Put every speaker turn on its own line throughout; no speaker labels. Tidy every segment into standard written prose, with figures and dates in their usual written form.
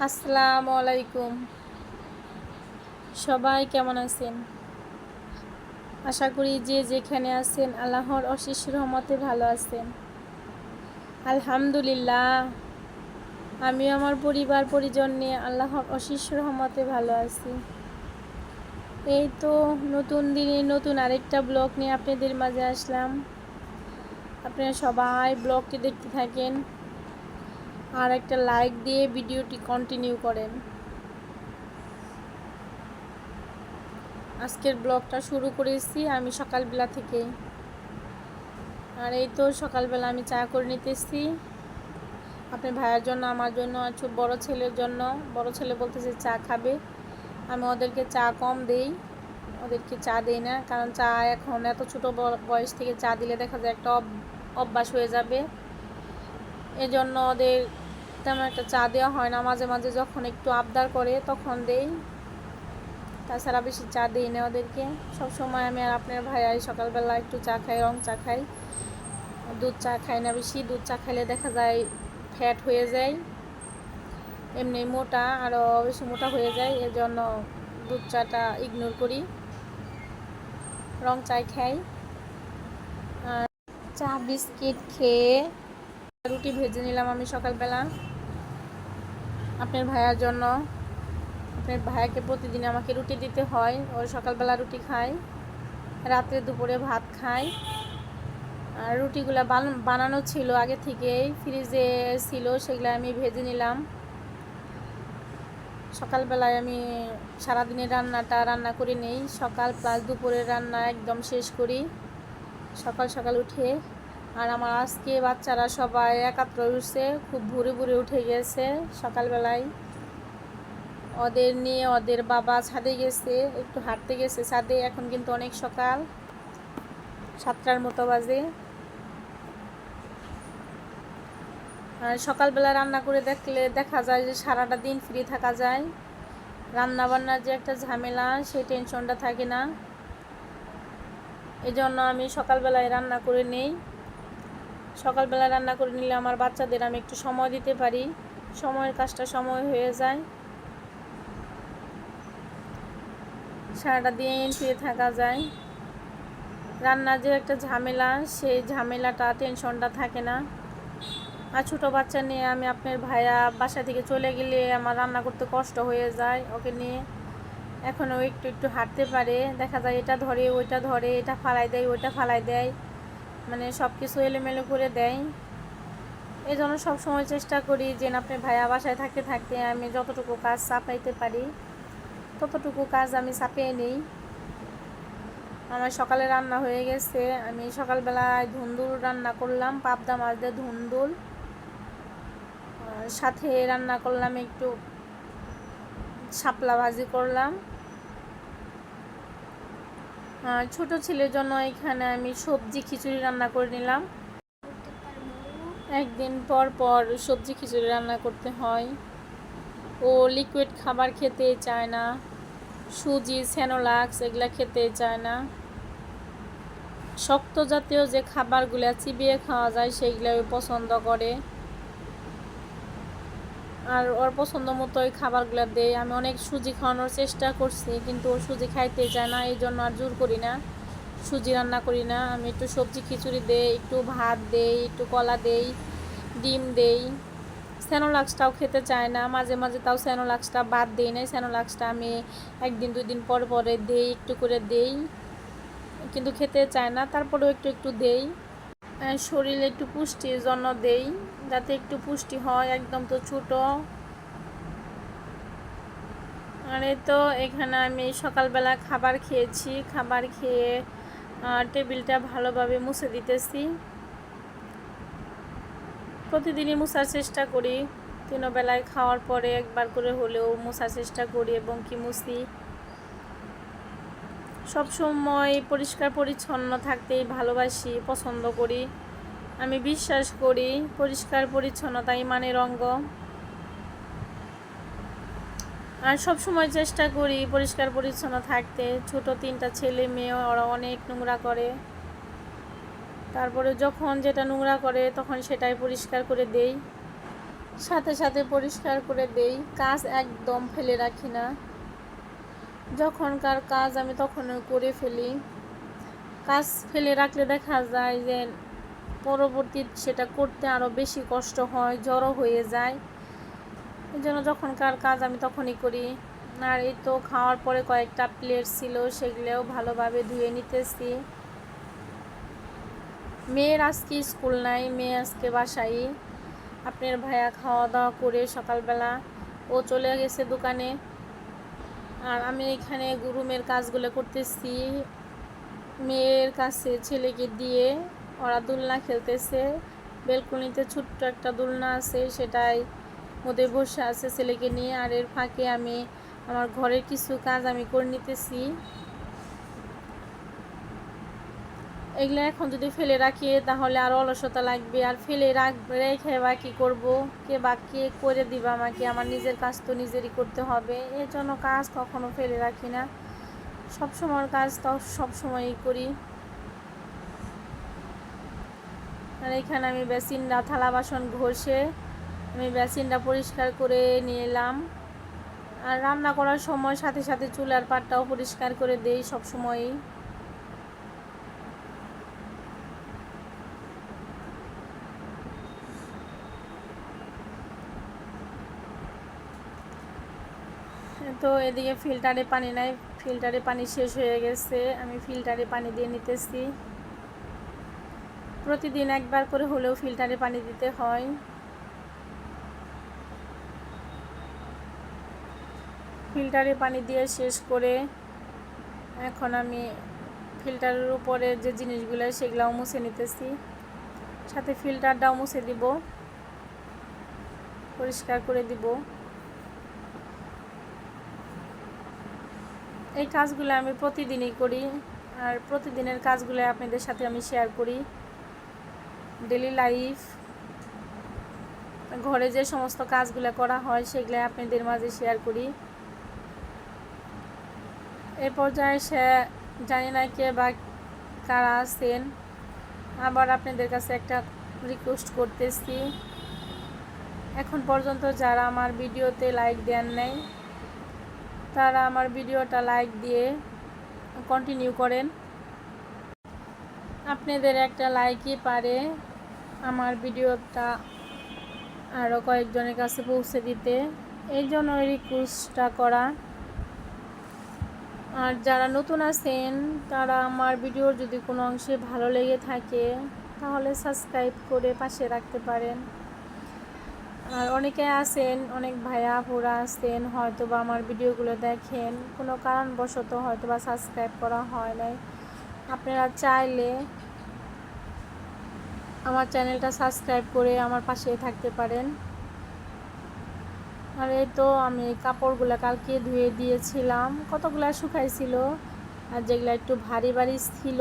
আসসালামু আলাইকুম। সবাই কেমন আছেন? আশা করি যে যেখানে আছেন আল্লাহর অশেষ রহমতে ভালো আছেন। আলহামদুলিল্লাহ, আমি আমার পরিবার পরিজন নিয়ে আল্লাহর অশেষ রহমতে ভালো আছি। এই তো নতুন দিনে নতুন আরেকটা ব্লগ নিয়ে আপনাদের মাঝে আসলাম। আপনারা সবাই ব্লগটি দেখতে থাকেন আর একটা লাইক দিয়ে ভিডিওটি কন্টিনিউ করেন। আজকের ব্লগটা শুরু করেছি আমি সকালবেলা থেকে। আর এই তো সকালবেলা আমি চা করে নিতেছি আপনার ভাইয়ের জন্য, আমার জন্য, আর বড় ছেলের জন্য। বড় ছেলে বলতেছে চা খাবে, আমি ওদেরকে চা কম দেই, ওদেরকে চা দেই না, কারণ চা এখন এত ছোট বয়স থেকে চা দিলে দেখা যায় একটা অভ্যাস হয়ে যাবে। এজন্য ওদের তেমন একটা চা দেওয়া হয় না, মাঝে মাঝে যখন একটু আবদার করে তখন দেই, তাছাড়া বেশি চা দিই না ওদেরকে। সবসময় আমি আর আপনার ভাই সকালবেলা একটু চা খাই, রং চা খাই, দুধ চা খাই না বেশি। দুধ চা খাইলে দেখা যায় ফ্যাট হয়ে যায়, এমনি মোটা আরও বেশি মোটা হয়ে যায়, এর জন্য দুধ চাটা ইগনোর করি, রং চাই খাই। আর চা বিস্কিট খেয়ে রুটি ভেজে নিলাম আমি সকালবেলা আপনার ভাইয়ার জন্য। আপনার ভাইয়াকে প্রতিদিন আমাকে রুটি দিতে হয়, ও সকালবেলা রুটি খায়, রাত্রে দুপুরে ভাত খায়। আর রুটিগুলো বানানো ছিল আগে থেকেই, ফ্রিজে ছিল, সেগুলো আমি ভেজে নিলাম। সকালবেলায় আমি সারাদিনের রান্নাটা রান্না করে নেই, সকাল প্লাস দুপুরের রান্না একদম শেষ করি সকাল সকাল উঠে। আর আমার আজকে বাচ্চারা সবাই একাত্র উঠছে, খুব ভোরে ভোরে উঠে গেছে সকালবেলায়। ওদের নিয়ে ওদের বাবা ছাদে গেছে, একটু হাঁটতে গেছে ছাদে। এখন কিন্তু অনেক সকাল, 7টার মতো বাজে। আর সকালবেলা রান্না করে দেখলে দেখা যায় যে সারাটা দিন ফ্রি থাকা যায়, রান্না বান্নার যে একটা ঝামেলা সেই টেনশনটা থাকে না। এই জন্য আমি সকালবেলায় রান্না করে নেই। সকালবেলা রান্না করে নিলে আমার বাচ্চাদের আমি একটু সময় দিতে পারি, সময়ের কাজটা সময় হয়ে যায়, সারাটা দিন ফ্রি থাকা যায়। রান্নার যে একটা ঝামেলা সেই ঝামেলাটা টেনশনটা থাকে না। আর ছোটো বাচ্চা নিয়ে আমি আপনার ভাইয়া বাসা থেকে চলে গেলে আমার রান্না করতে কষ্ট হয়ে যায় ওকে নিয়ে। এখনও একটু একটু হাঁটতে পারে, দেখা যায় এটা ধরে ওইটা ধরে, এটা ফালাই দেয় ওইটা ফালাই দেয়, মানে সব কিছু এলোমেলো করে দেয়। এই জন্য সবসময় চেষ্টা করি যে আপনার ভাইয়া বাসায় থাকতে থাকতে আমি যতটুকু কাজ চাপাইতে পারি ততটুকু কাজ আমি চাপিয়ে নিই। আমার সকালে রান্না হয়ে গেছে, আমি সকালবেলায় ধুন্দুল রান্না করলাম, পাবদা মাছ দিয়ে ধুন্দুল, সাথে রান্না করলাম একটু শাপলা ভাজি করলাম। ছোট ছেলের জন্য এখানে আমি সবজি খিচুড়ি রান্না করে নিলাম। একদিন পর পর সবজি খিচুড়ি রান্না করতে হয়, ও লিকুইড খাবার খেতে চায় না, সুজি সেনোলাক্স এগুলা খেতে চায় না। শক্ত জাতীয় যে খাবারগুলো চিবিয়ে খাওয়া যায় সেইগুলো পছন্দ করে, আর ওর পছন্দ মতো ওই খাবারগুলো দেয়। আমি অনেক সুজি খাওয়ানোর চেষ্টা করছি কিন্তু ও সুজি খাইতে চায় না, এই জন্য আর জোর করি না, সুজি রান্না করি না। আমি একটু সবজি খিচুড়ি দেই, একটু ভাত দেই, একটু কলা দেই, ডিম দেই। সেনোলাক্সটাও খেতে চায় না, মাঝে মাঝে তাও সেনোলাক্সটা বাদ দিই না, সেনোলাক্সটা আমি একদিন দুই দিন পর পরে দেই, একটু করে দেই, কিন্তু খেতে চায় না, তারপরেও একটু একটু দেই। শরীরে একটু পুষ্টির জন্য দেই, যাতে একটু পুষ্টি হয়, একদম তো ছোটো। আর এই তো এখানে আমি সকালবেলা খাবার খেয়েছি, খাবার খেয়ে টেবিলটা ভালোভাবে মুছে দিতেছি। প্রতিদিনই মুছার চেষ্টা করি, 3 বেলায় খাওয়ার পরে একবার করে হলেও মুছার চেষ্টা করি এবং কি মুছি। সবসময় পরিষ্কার পরিচ্ছন্ন থাকতেই ভালোবাসি, পছন্দ করি। আমি বিশ্বাস করি পরিষ্কার পরিচ্ছন্নতা ইমানের অঙ্গ। আর সবসময় চেষ্টা করি পরিষ্কার পরিচ্ছন্ন থাকতে। ছোট 3টা ছেলে মেয়ে, ওরা অনেক নোংরা করে, তারপরে যখন যেটা নোংরা করে তখন সেটাই পরিষ্কার করে দেই। সাথে সাথে পরিষ্কার করে দেই, কাজ একদম ফেলে রাখি না। যখনকার কাজ আমি তখনই করে ফেলি। কাজ ফেলে রাখলে দেখা যায় যে পরবর্তী সেটা করতে আরও বেশি কষ্ট হয়, জড়ো হয়ে যায়। এই জন্য যখনকার কাজ আমি তখনই করি। আর এই তো খাওয়ার পরে কয়েকটা প্লেট ছিল, সেগুলোও ভালোভাবে ধুয়ে নিতেছি। মেয়ের আজকে স্কুল নাই, মেয়ে আজকে বাসায়। আপনার ভাইয়া খাওয়া দাওয়া করে সকালবেলা ও চলে গেছে দোকানে, আর আমি এখানে রুমের কাজগুলো করতেছি। মেয়ের কাছে ছেলেকে দিয়ে ওরা দোলনা খেলতেছে। বেলকনিতে ছোট্ট একটা দোলনা আছে, সেটাই মধ্যে বসে আছে ছেলেকে নিয়ে। আর এর ফাঁকে আমি আমার ঘরের কিছু কাজ আমি করে নিতেছি। এগুলো এখন যদি ফেলে রাখি তাহলে আর অলসতা লাগবে, আর ফেলে রেখে বা কী করবো, কে করে দিবা আমাকে? আমার নিজের কাজ তো নিজেরই করতে হবে। এর জন্য কাজ কখনো ফেলে রাখি না, সবসময় কাজ তো সবসময়ই করি। আর এখানে আমি বেসিনটা থালা বাসন ঘষে আমি বেসিনটা পরিষ্কার করে নিলাম। আর রান্না করার সময় সাথে সাথে চুলার পাটটাও পরিষ্কার করে দেই সবসময়ই। তো এদিকে ফিল্টারে পানি নাই, ফিল্টারে পানি শেষ হয়ে গেছে, আমি ফিল্টারে পানি দিয়ে নিতেছি। প্রতিদিন একবার করে হলেও ফিল্টারে পানি দিতে হয়। ফিল্টারে পানি দিয়ে শেষ করে এখন আমি ফিল্টারের উপরে যে জিনিসগুলো সেগুলোও মুছে নিতেছি, সাথে ফিল্টারটাও মুছে দিব, পরিষ্কার করে দিব। এই কাজগুলো আমি প্রতিদিনই করি, আর প্রতিদিনের কাজগুলো আপনাদের সাথে আমি শেয়ার করি। ডেলি লাইফ, ঘরে যে সমস্ত কাজগুলো করা হয় সেগুলো আপনাদের মাঝে শেয়ার করি। এই পর্যায়ে জানি না কে বা কারা আছেন, আবার আপনাদের কাছে একটা রিকোয়েস্ট করতেছি, এখন পর্যন্ত যারা আমার ভিডিওতে লাইক দেন নাই তারা আমার ভিডিওটা লাইক দিয়ে কন্টিনিউ করেন। আপনাদের একটা লাইকই পারে আমার ভিডিওটা আরও কয়েকজনের কাছে পৌঁছে দিতে, এই জন্য রিকোয়েস্টটা করা। আর যারা নতুন আছেন তারা আমার ভিডিওর যদি কোনো অংশে ভালো লেগে থাকে তাহলে সাবস্ক্রাইব করে পাশে রাখতে পারেন। আর অনেকে আছেন, অনেক ভাইয়া আপুরা আছেন, হয়তো বা আমার ভিডিওগুলো দেখেন, কোনো কারণবশত হয়তো বা সাবস্ক্রাইব করা হয় নাই। আপনারা চাইলে আমার চ্যানেলটা সাবস্ক্রাইব করে আমার পাশে থাকতে পারেন। আর এই তো আমি কাপড়গুলো কালকে ধুয়ে দিয়েছিলাম, কতগুলো শুকাইছিল, আর যেগুলো একটু ভারী ভারী ছিল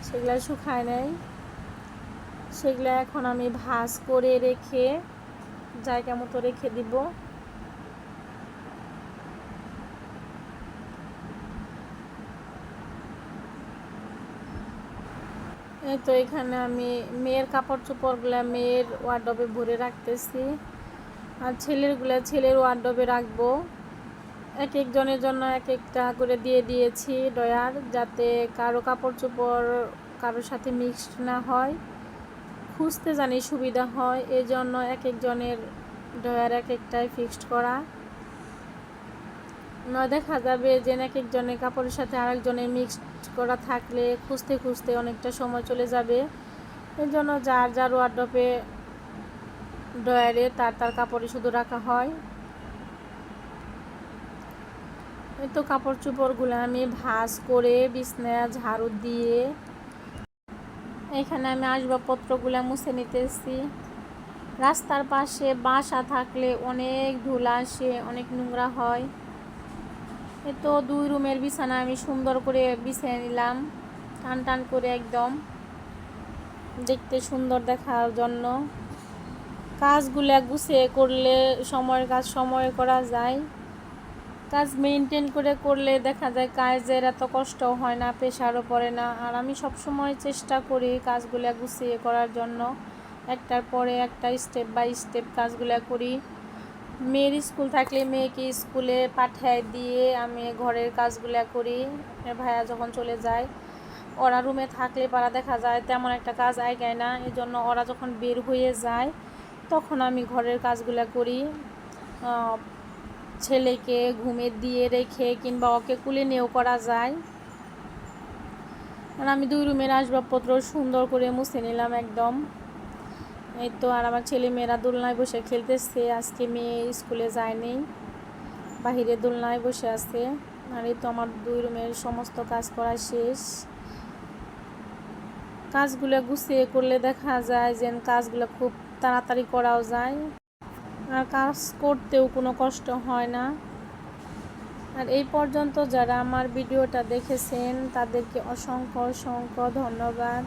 সেগুলো শুকায় নাই। সেগুলো এখন আমি ভাঁজ করে রেখে জায়গা মতো রেখে দিব। এই তো এখানে আমি মেয়ের কাপড় চোপড়গুলো মেয়ের ওয়ার্ডরোবে ভরে রাখতেছি, আর ছেলেরগুলো ছেলের ওয়ার্ডরোবে রাখবো। এক একজনের জন্য এক একটা করে দিয়ে দিয়েছি ড্রয়ার, যাতে কারো কাপড় চোপড় কারোর সাথে মিক্সড না হয়, খুঁজতে জানি সুবিধা হয়, এই জন্য এক একজনের ড্রয়ার এক একটাই ফিক্সড করা। নয় দেখা যাবে যে এক একজনের কাপড়ের সাথে আরেকজনের মিক্সড করা থাকলে খুঁজতে খুঁজতে অনেকটা সময় চলে যাবে। এই জন্য যার যার ওয়ার্ডরোবে ড্রয়ারে তার তার কাপড়ে শুধু রাখা হয়। এই তো কাপড় চোপড়গুলো আমি ভাঁজ করে বিছনা ঝাড়ু দিয়ে এখানে আমি আসবাবপত্রগুলো মুছে নিতেছি। রাস্তার পাশে বাসা থাকলে অনেক ধুল আসে, অনেক নোংরা হয়। এই তো 2 রুমের বিছানা আমি সুন্দর করে বিছিয়ে নিলাম, টান টান করে, একদম দেখতে সুন্দর দেখার জন্য। কাজগুলো গুছিয়ে করলে সময়ের কাজ সময়ে করা যায়, কাজ মেনটেন করে করলে দেখা যায় কাজের এত কষ্ট হয় না, প্রেশারও পড়ে না। আর আমি সব সময় চেষ্টা করি কাজগুলো গুছিয়ে করার জন্য, একটার পরে একটা স্টেপ বাই স্টেপ কাজগুলো করি। মেয়ের স্কুল থাকলে মেয়েকে স্কুলে পাঠিয়ে দিয়ে আমি ঘরের কাজগুলো করি। আপনার ভাইয়া যখন চলে যায়, ওরা রুমে থাকলে পারা দেখা যায় তেমন একটা কাজ আগায় না, এই জন্য ওরা যখন বের হয়ে যায় তখন আমি ঘরের কাজগুলো করি। ছেলেকে ঘুমে দিয়ে রেখে কিংবা ওকে কুলে নিয়েও করা যায়। আর আমি 2 রুমের আসবাবপত্র সুন্দর করে মুছে নিলাম একদম। এই তো, আর আমার ছেলে মেয়েরা দোলনায় বসে খেলতেছে। আজকে মেয়ে স্কুলে যায়নি, বাহিরে দোলনায় বসে আছে। আর এই তো আমার 2 রুমের সমস্ত কাজ করা শেষ। কাজগুলো গুছিয়ে করলে দেখা যায় যে কাজগুলো খুব তাড়াতাড়ি করাও যায়, আর কাজ করতেও কোনো কষ্ট হয় না। আর এই পর্যন্ত যারা আমার ভিডিওটা দেখেছেন তাদেরকে অসংখ্য অসংখ্য ধন্যবাদ।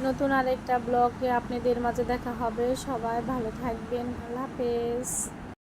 নতুন আরেকটা ব্লগে আপনাদের মাঝে দেখা হবে। সবাই ভালো থাকবেন। আল্লাহ হাফেজ।